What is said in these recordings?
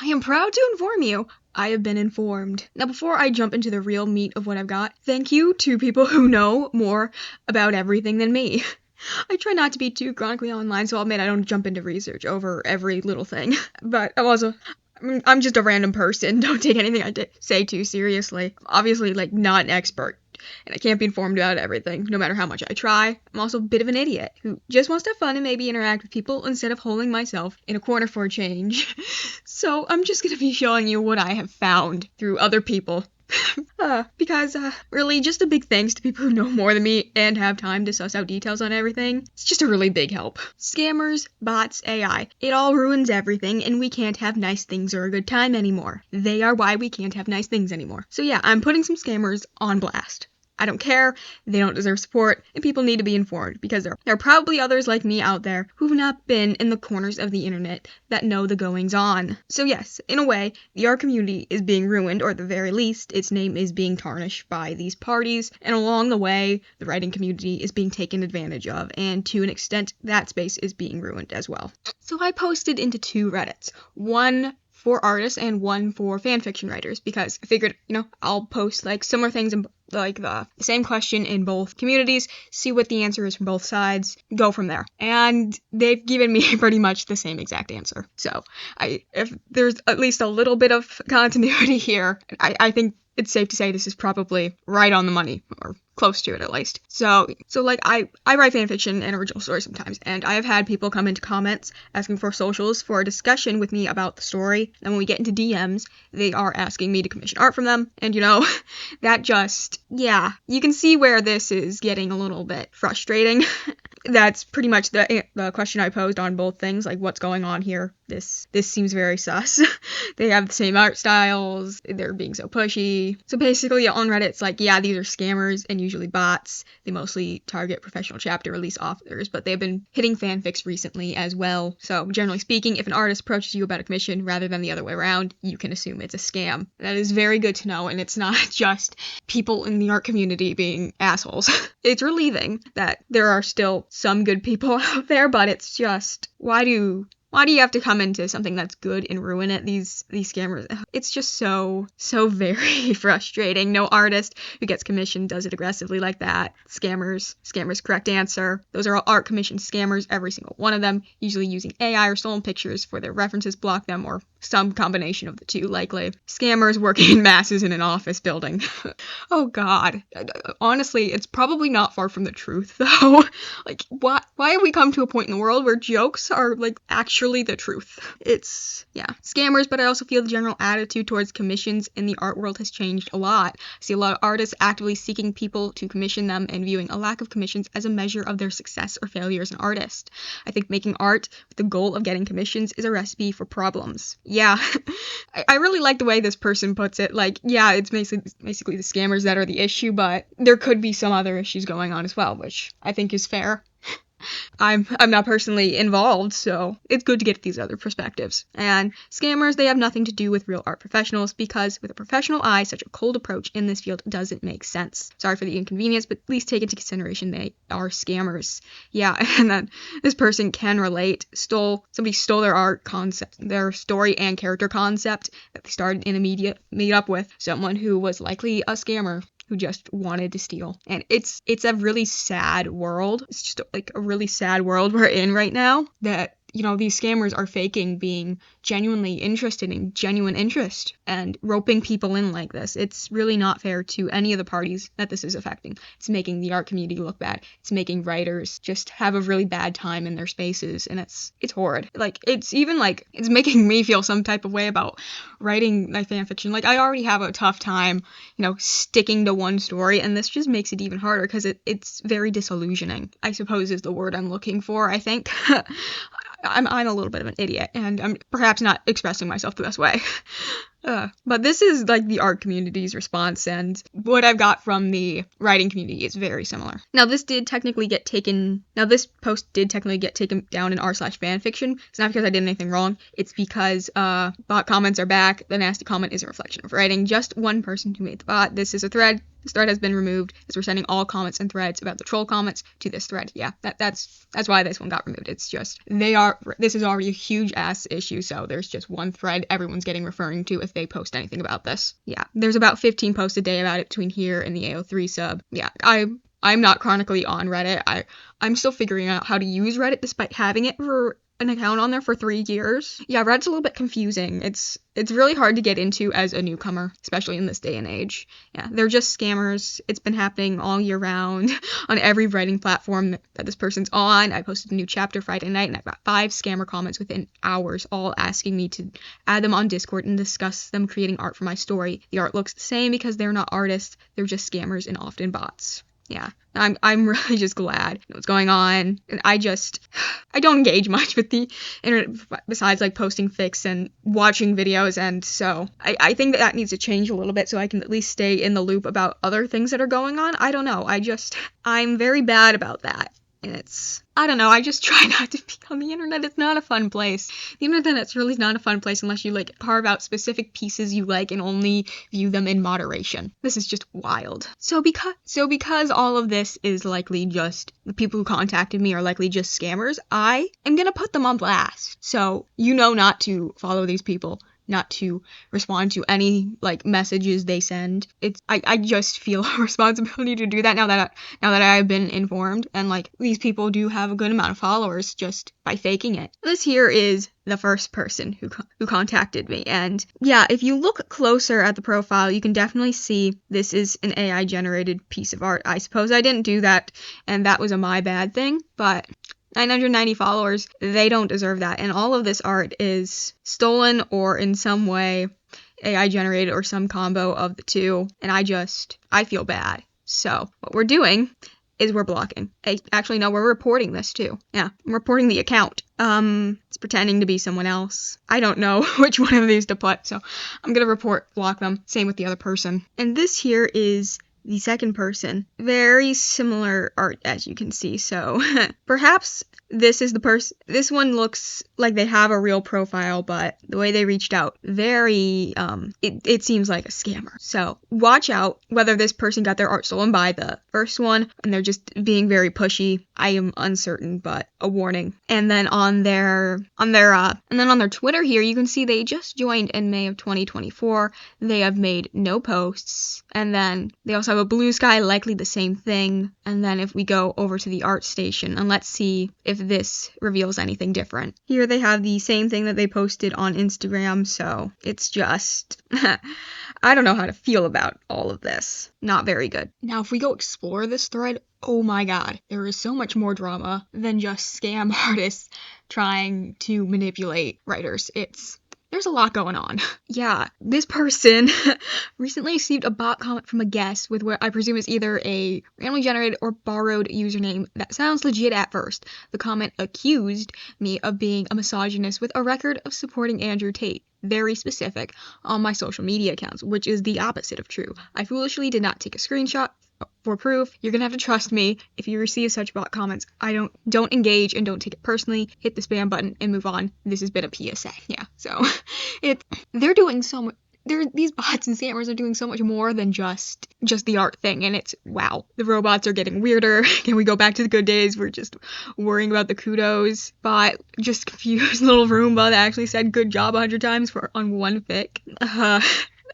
I am proud to inform you I have been informed. Now, before I jump into the real meat of what I've got, thank you to people who know more about everything than me. I try not to be too chronically online, so I'll admit I don't jump into research over every little thing. But I'm just a random person. Don't take anything I say too seriously. I'm obviously, not an expert, and I can't be informed about everything, no matter how much I try. I'm also a bit of an idiot who just wants to have fun and maybe interact with people instead of holding myself in a corner for a change. So I'm just gonna be showing you what I have found through other people. Because really, just a big thanks to people who know more than me and have time to suss out details on everything. It's just a really big help. Scammers, bots, AI. It all ruins everything, and we can't have nice things or a good time anymore. They are why we can't have nice things anymore. So yeah, I'm putting some scammers on blast. I don't care, they don't deserve support, and people need to be informed, because there are probably others like me out there who've not been in the corners of the internet that know the goings on. So yes, in a way, the art community is being ruined, or at the very least, its name is being tarnished by these parties, and along the way, the writing community is being taken advantage of, and to an extent, that space is being ruined as well. So I posted into 2 Reddits, one for artists and one for fanfiction writers, because I figured, I'll post similar things in the same question in both communities, see what the answer is from both sides, go from there. And they've given me pretty much the same exact answer. So if there's at least a little bit of continuity here, I think it's safe to say this is probably right on the money, or close to it at least. So I write fanfiction and original stories sometimes, and I have had people come into comments asking for socials for a discussion with me about the story, and when we get into DMs, they are asking me to commission art from them, and that just, yeah, you can see where this is getting a little bit frustrating. That's pretty much the question I posed on both things, what's going on here. This seems very sus. They have the same art styles, they're being so pushy. So basically on Reddit, it's these are scammers and usually bots. They mostly target professional chapter release authors, but they've been hitting fanfics recently as well. So generally speaking, if an artist approaches you about a commission rather than the other way around, you can assume it's a scam. That is very good to know, and it's not just people in the art community being assholes. It's relieving that there are still some good people out there, but it's just, why do you have to come into something that's good and ruin it? These scammers, it's just so very frustrating. No artist who gets commissioned does it aggressively like that. Scammers, correct answer. Those are all art commission scammers, every single one of them, usually using AI or stolen pictures for their references, block them, or some combination of the two, likely. Scammers working in masses in an office building. Oh god. Honestly, it's probably not far from the truth, though. Why have we come to a point in the world where jokes are, actually the truth? It's, yeah, scammers, but I also feel the general attitude towards commissions in the art world has changed a lot. I see a lot of artists actively seeking people to commission them and viewing a lack of commissions as a measure of their success or failure as an artist. I think making art with the goal of getting commissions is a recipe for problems. Yeah, I really like the way this person puts it. It's basically the scammers that are the issue, but there could be some other issues going on as well, which I think is fair. I'm not personally involved, so it's good to get these other perspectives. And scammers, they have nothing to do with real art professionals, because with a professional eye, such a cold approach in this field doesn't make sense. Sorry for the inconvenience, but please take into consideration they are scammers. Yeah, and then this person can relate. Somebody stole their art concept, their story and character concept that they started in a meetup with someone who was likely a scammer who just wanted to steal. And it's a really sad world. It's just a really sad world we're in right now, that these scammers are faking being genuinely interested in genuine interest and roping people in like this. It's really not fair to any of the parties that this is affecting. It's making the art community look bad. It's making writers just have a really bad time in their spaces, and it's horrid. It's making me feel some type of way about writing my fanfiction. I already have a tough time, sticking to one story, and this just makes it even harder because it's very disillusioning, I suppose is the word I'm looking for, I think. I'm a little bit of an idiot, and I'm perhaps not expressing myself the best way. But this is the art community's response, and what I've got from the writing community is very similar. Now this post did technically get taken down in r/fanfiction. It's not because I did anything wrong. It's because bot comments are back. The nasty comment is a reflection of writing. Just one person who made the bot. This is a thread This thread has been removed as we're sending all comments and threads about the troll comments to this thread. Yeah, that's why this one got removed. It's just, this is already a huge ass issue, so there's just one thread everyone's getting referring to if they post anything about this. Yeah, there's about 15 posts a day about it between here and the AO3 sub. Yeah, I'm not chronically on Reddit. I'm still figuring out how to use Reddit despite having it for an account on there for 3 years. Yeah, Reddit's a little bit confusing. It's really hard to get into as a newcomer, especially in this day and age. Yeah, they're just scammers. It's been happening all year round on every writing platform that this person's on. I posted a new chapter Friday night, and I got 5 scammer comments within hours, all asking me to add them on Discord and discuss them creating art for my story. The art looks the same because they're not artists. They're just scammers and often bots. Yeah, I'm really just glad to know what's going on. And I don't engage much with the internet besides like posting fics and watching videos, and so I think that needs to change a little bit so I can at least stay in the loop about other things that are going on. I don't know, I'm very bad about that. And I don't know, I just try not to be on the internet. It's not a fun place. The internet's really not a fun place unless you like carve out specific pieces you like and only view them in moderation. This is just wild. So because all of this is likely just, the people who contacted me are likely just scammers, I am gonna put them on blast. So you know not to follow these people, not to respond to any like messages they send. I just feel a responsibility to do that now that I've been informed, and like these people do have a good amount of followers just by faking it. This here is the first person who contacted me, and yeah, if you look closer at the profile, you can definitely see this is an AI generated piece of art. I suppose I didn't do that, and that was a my bad thing, but 990 followers, they don't deserve that. And all of this art is stolen or in some way AI generated or some combo of the two. And I feel bad. So what we're doing is we're blocking. Actually, no, we're reporting this too. Yeah, I'm reporting the account. It's pretending to be someone else. I don't know which one of these to put, so I'm gonna block them. Same with the other person. And this here is the second person. Very similar art, as you can see, so perhaps this is the person. This one looks like they have a real profile, but the way they reached out, very, it seems like a scammer. So watch out whether this person got their art stolen by the first one and they're just being very pushy. I am uncertain, but a warning. And then on their Twitter here, you can see they just joined in May of 2024. They have made no posts, and then they also have a blue sky, likely the same thing. And then if we go over to the art station, and let's see if this reveals anything different. Here they have the same thing that they posted on Instagram, so it's just, I don't know how to feel about all of this. Not very good. Now, if we go explore this thread, oh my god, there is so much more drama than just scam artists trying to manipulate writers. There's a lot going on. Yeah, this person recently received a bot comment from a guest with what I presume is either a randomly generated or borrowed username that sounds legit at first. The comment accused me of being a misogynist with a record of supporting Andrew Tate. Very specific on my social media accounts, which is the opposite of true. I foolishly did not take a screenshot for proof. You're gonna have to trust me if you receive such bot comments. Don't engage and don't take it personally. Hit the spam button and move on. This has been a PSA. Yeah, so they're doing so much. These bots and scammers are doing so much more than just the art thing, and it's wow. The robots are getting weirder. Can we go back to the good days? We're just worrying about the kudos. Bot just confused little Roomba that actually said good job 100 times on one fic.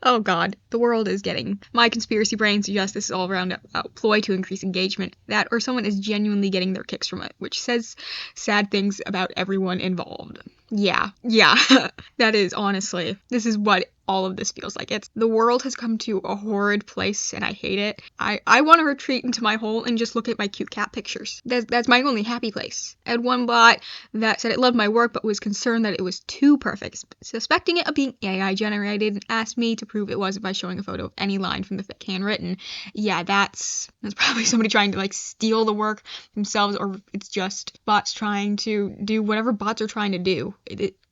Oh god, the world is getting. My conspiracy brain suggests this is all around a ploy to increase engagement. That or someone is genuinely getting their kicks from it, which says sad things about everyone involved. Yeah, that is honestly, this is what all of this feels like. The world has come to a horrid place and I hate it. I want to retreat into my hole and just look at my cute cat pictures. That's my only happy place. I had one bot that said it loved my work but was concerned that it was too perfect, suspecting it of being AI generated, and asked me to prove it wasn't by showing a photo of any line from the fic handwritten. Yeah, that's probably somebody trying to like steal the work themselves, or it's just bots trying to do whatever bots are trying to do.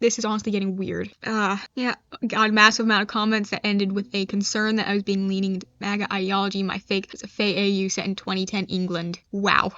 This is honestly getting weird. Yeah, god, massive massive amount of comments that ended with a concern that I was being leaning into MAGA ideology. My fake is a Faye AU set in 2010 England. Wow.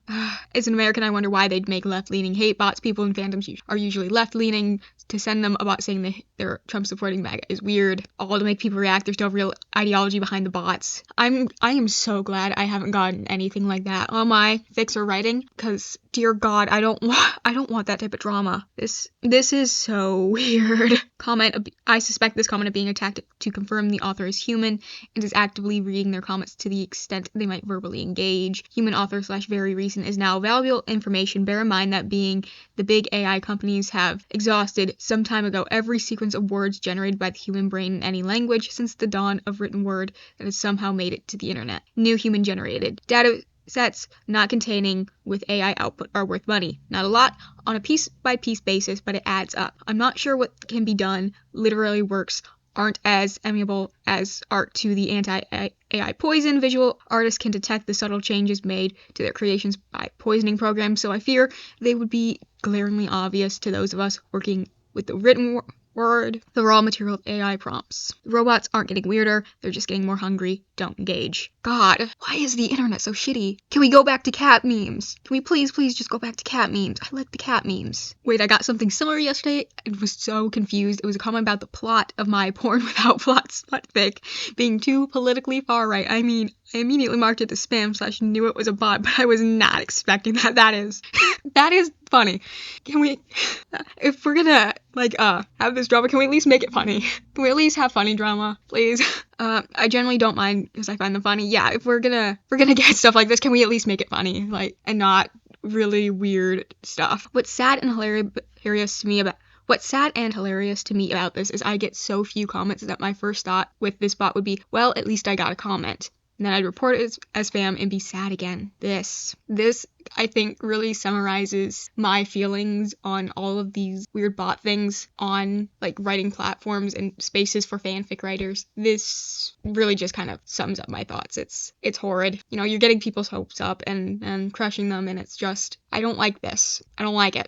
As an American, I wonder why they'd make left-leaning hate bots. People in fandoms are usually left-leaning. To send them about saying they're Trump-supporting MAGA is weird. All to make people react. There's no real ideology behind the bots. I am so glad I haven't gotten anything like that on my Fixer writing, because dear God, I don't want that type of drama. This is so weird. I suspect this comment of being attacked to confirm the author is human and is actively reading their comments to the extent they might verbally engage. Human author / very recent is now valuable information. Bear in mind that being the big AI companies have exhausted some time ago every sequence of words generated by the human brain in any language since the dawn of written word that has somehow made it to the internet. New human generated data sets not containing with AI output are worth money. Not a lot on a piece-by-piece basis, but it adds up. I'm not sure what can be done. Literary works aren't as amiable as art to the anti-AI poison. Visual artists can detect the subtle changes made to their creations by poisoning programs, so I fear they would be glaringly obvious to those of us working with the written word, the raw material of AI prompts. The robots aren't getting weirder, they're just getting more hungry. Don't engage. God, why is the internet so shitty? Can we go back to cat memes? Can we please just go back to cat memes? I like the cat memes. Wait, I got something similar yesterday. I was so confused. It was a comment about the plot of my porn without plot smutfic being too politically far right. I mean, I immediately marked it as spam / knew it was a bot, but I was not expecting that. That is funny. Can we, if we're gonna have this drama, can we at least make it funny? Can we at least have funny drama, please? I generally don't mind because I find them funny. Yeah, if we're gonna get stuff like this, can we at least make it funny, and not really weird stuff? What's sad and hilarious to me about this is I get so few comments that my first thought with this bot would be, well, at least I got a comment. And then I'd report it as spam and be sad again. This, I think, really summarizes my feelings on all of these weird bot things on, writing platforms and spaces for fanfic writers. This really just kind of sums up my thoughts. It's horrid. You're getting people's hopes up and crushing them, and it's just, I don't like this. I don't like it.